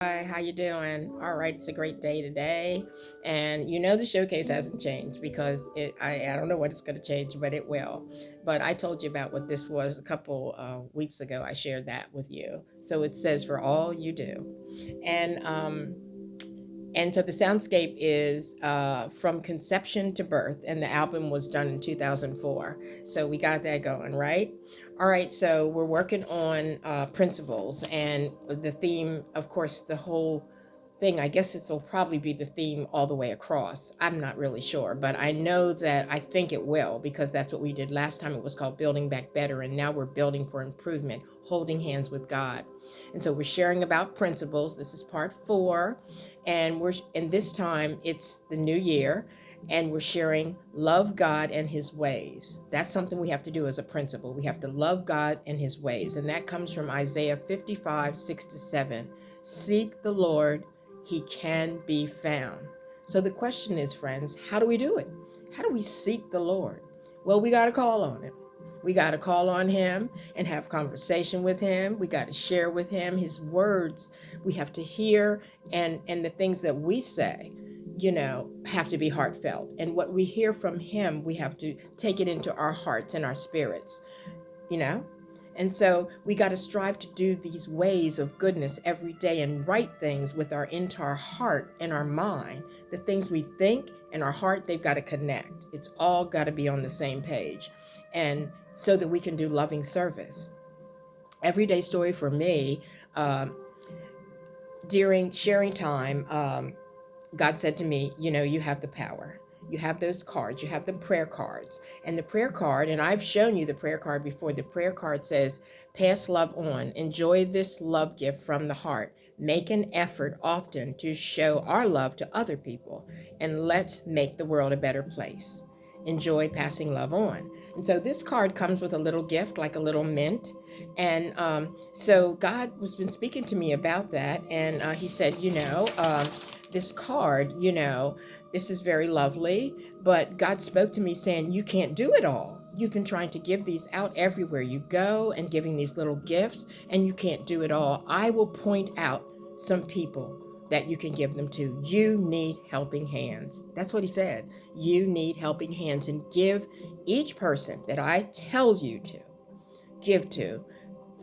Hi, how you doing? All right, it's a great day today, and you know the showcase hasn't changed because I don't know what it's going to change, but it will. But I told you about what this was a couple weeks ago. I shared that with you. So it says, "For all you do," and so the soundscape is from conception to birth, and the album was done in 2004. So we got that going, right? All right, so we're working on principles, and the theme, of course, the whole thing, I guess it'll probably be the theme all the way across. I'm not really sure, but I know that I think it will because that's what we did last time. It was called Building Back Better, and now we're building for improvement, holding hands with God. And so we're sharing about principles. This is part 4, and this time it's the new year, and we're sharing love God and His ways. That's something we have to do as a principle. We have to love God and His ways, and that comes from Isaiah 55:6-7. Seek the Lord, He can be found. So the question is, friends, how do we do it? How do we seek the Lord? Well, we got to call on Him. We got to call on Him and have conversation with Him. We got to share with Him His words. We have to hear, and the things that we say, have to be heartfelt. And what we hear from Him, we have to take it into our hearts and our spirits, you know? And so we got to strive to do these ways of goodness every day and right things with our into our heart and our mind. The things we think and our heart, they've got to connect. It's all got to be on the same page. And so that we can do loving service. Everyday story for me, um, during sharing time, God said to me, you have the power. You have those cards. You have the prayer cards. And the prayer card, and I've shown you the prayer card before. The prayer card says, pass love on. Enjoy this love gift from the heart. Make an effort often to show our love to other people. And let's make the world a better place. Enjoy passing love on. And so this card comes with a little gift, like a little mint. And so God has been speaking to me about that. And He said, this card, this is very lovely, but God spoke to me saying, you can't do it all. You've been trying to give these out everywhere you go and giving these little gifts, and you can't do it all. I will point out some people that you can give them to. You need helping hands. That's what He said. You need helping hands, and give each person that I tell you to give to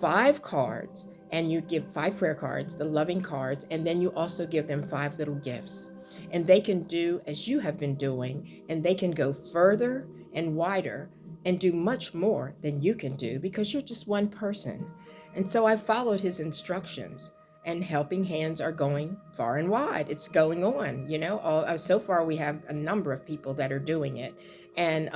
5 cards, and you give 5 prayer cards, the loving cards, and then you also give them 5 little gifts. And they can do as you have been doing, and they can go further and wider and do much more than you can do because you're just one person. And so I followed His instructions, and helping hands are going far and wide. It's going on, so far we have a number of people that are doing it. And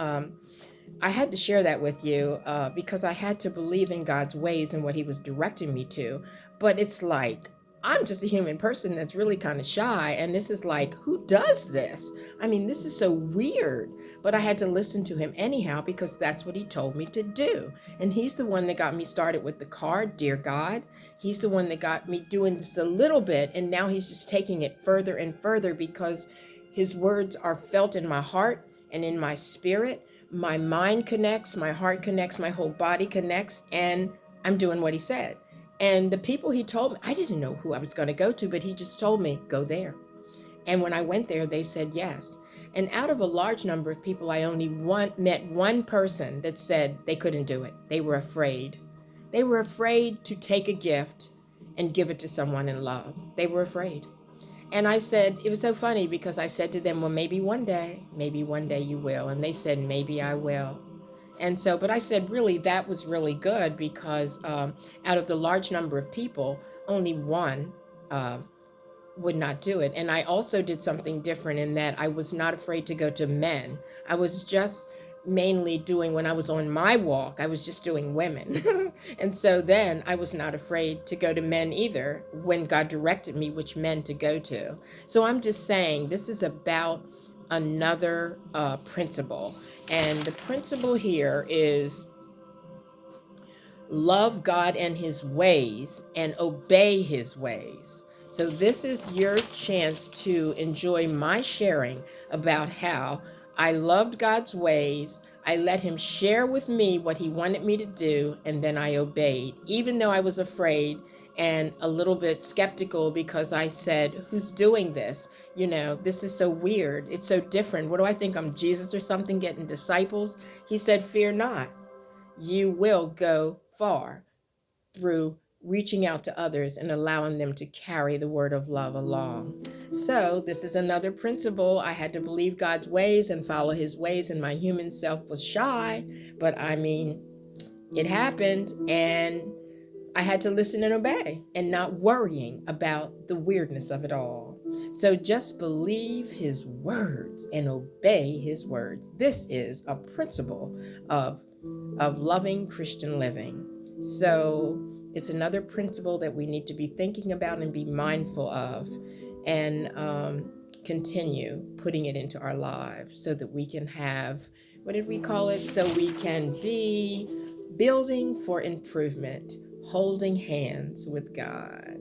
I had to share that with you because I had to believe in God's ways and what He was directing me to. But it's like, I'm just a human person that's really kind of shy. And this is like, who does this? I mean, this is so weird. But I had to listen to Him anyhow because that's what He told me to do. And He's the one that got me started with the card, Dear God. He's the one that got me doing this a little bit. And now He's just taking it further and further because His words are felt in my heart and in my spirit. My mind connects, my heart connects, my whole body connects, and I'm doing what He said. And the people He told me, I didn't know who I was going to go to, but He just told me, go there. And when I went there, they said yes. And out of a large number of people, I only met one person that said they couldn't do it. They were afraid. They were afraid to take a gift and give it to someone in love. They were afraid. And I said, it was so funny because I said to them, well, maybe one day you will. And they said, maybe I will. And so, but I said, really, that was really good because out of the large number of people, only one would not do it. And I also did something different in that I was not afraid to go to men. I was just mainly doing, when I was on my walk, I was just doing women. And so then I was not afraid to go to men either when God directed me which men to go to. So I'm just saying this is about another principle. And the principle here is love God and His ways and obey His ways. So this is your chance to enjoy my sharing about how I loved God's ways. I let Him share with me what He wanted me to do, and then I obeyed, even though I was afraid. and a little bit skeptical because I said, who's doing this? This is so weird. It's so different. What do I think? I'm Jesus or something getting disciples? He said, fear not. You will go far through reaching out to others and allowing them to carry the word of love along. So, this is another principle. I had to believe God's ways and follow his ways, and my human self was shy, but it happened, and I had to listen and obey and not worrying about the weirdness of it all. So just believe his words and obey his words. This is a principle of loving Christian living. So it's another principle that we need to be thinking about and be mindful of, and continue putting it into our lives so that we can have, what did we call it? So we can be building for improvement, holding hands with God.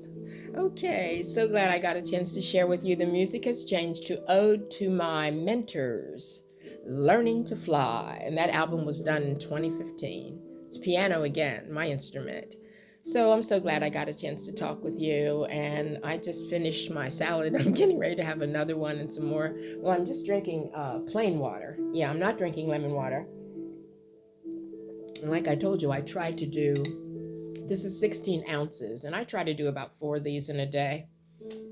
Okay, so glad I got a chance to share with you. The music has changed to Ode to My Mentors, Learning to Fly. And that album was done in 2015. It's piano again, my instrument. So I'm so glad I got a chance to talk with you. And I just finished my salad. I'm getting ready to have another one and some more. Well, I'm just drinking plain water. Yeah, I'm not drinking lemon water. And like I told you, I tried to do, this is 16 ounces, and I try to do about 4 of these in a day.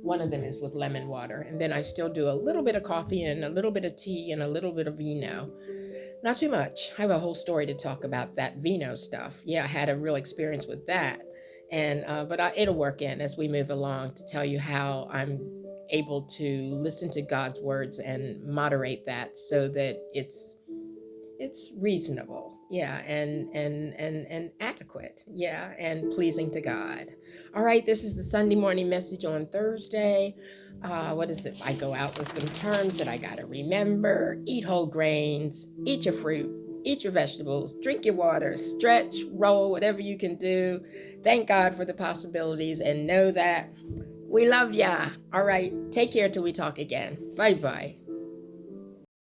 One of them is with lemon water, and then I still do a little bit of coffee and a little bit of tea and a little bit of vino. Not too much. I have a whole story to talk about that vino stuff. Yeah, I had a real experience with that, and it'll work in as we move along to tell you how I'm able to listen to God's words and moderate that so that it's reasonable, yeah, and adequate, yeah, and pleasing to God. All right, this is the Sunday morning message on Thursday. What is it? I go out with some terms that I gotta remember. Eat whole grains, eat your fruit, eat your vegetables, drink your water, stretch, roll, whatever you can do. Thank God for the possibilities, and know that we love ya. All right, take care till we talk again. Bye bye.